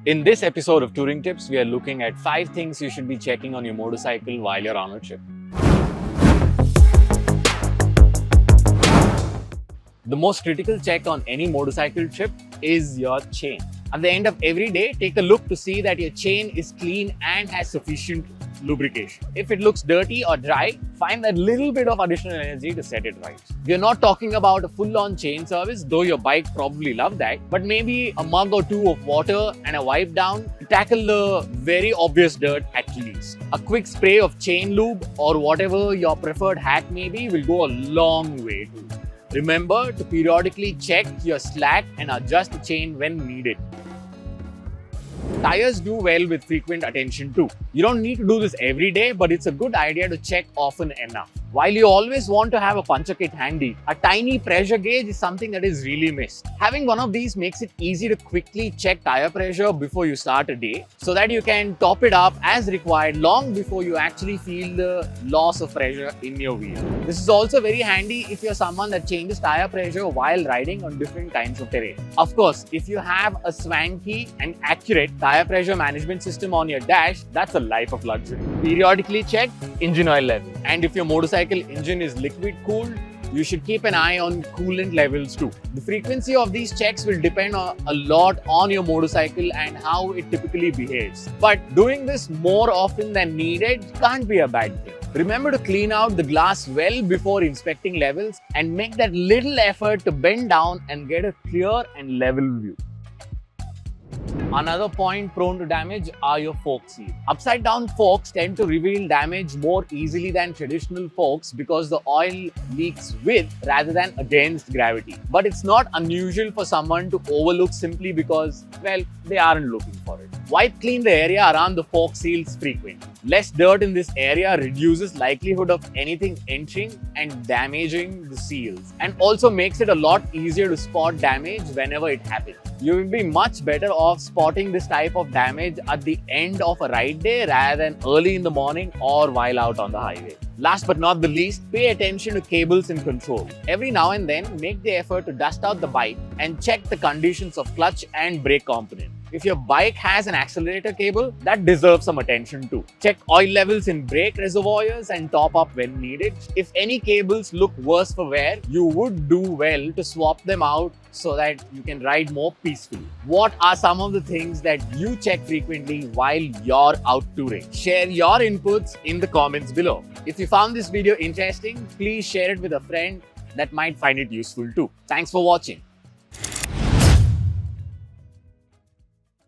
In this episode of Touring Tips, we are looking at 5 things you should be checking on your motorcycle while you're on a trip. The most critical check on any motorcycle trip is your chain. At the end of every day, take a look to see that your chain is clean and has sufficient lubrication. If it looks dirty or dry, find that little bit of additional energy to set it right. We are not talking about a full-on chain service, though your bike probably loves that, but maybe a mug or two of water and a wipe down to tackle the very obvious dirt at least. A quick spray of chain lube or whatever your preferred hack may be will go a long way too. Remember to periodically check your slack and adjust the chain when needed. Tires do well with frequent attention too. You don't need to do this every day, but it's a good idea to check often enough. While you always want to have a puncture kit handy, a tiny pressure gauge is something that is really missed. Having one of these makes it easy to quickly check tire pressure before you start a day, so that you can top it up as required long before you actually feel the loss of pressure in your wheel. This is also very handy if you're someone that changes tire pressure while riding on different kinds of terrain. Of course, if you have a swanky and accurate tire pressure management system on your dash, that's a life of luxury. Periodically check engine oil level. And if your motorcycle engine is liquid cooled, you should keep an eye on coolant levels too. The frequency of these checks will depend a lot on your motorcycle and how it typically behaves. But doing this more often than needed can't be a bad thing. Remember to clean out the glass well before inspecting levels and make that little effort to bend down and get a clear and level view. Another point prone to damage are your fork seals. Upside down forks tend to reveal damage more easily than traditional forks because the oil leaks with rather than against gravity. But it's not unusual for someone to overlook simply because, well, they aren't looking for it. Wipe clean the area around the fork seals frequently. Less dirt in this area reduces likelihood of anything entering and damaging the seals, and also makes it a lot easier to spot damage whenever it happens. You will be much better off spotting this type of damage at the end of a ride day rather than early in the morning or while out on the highway. Last but not the least, pay attention to cables and control. Every now and then, make the effort to dust out the bike and check the conditions of clutch and brake component. If your bike has an accelerator cable, that deserves some attention too. Check oil levels in brake reservoirs and top up when needed. If any cables look worse for wear, you would do well to swap them out so that you can ride more peacefully. What are some of the things that you check frequently while you're out touring? Share your inputs in the comments below. If you found this video interesting, please share it with a friend that might find it useful too. Thanks for watching.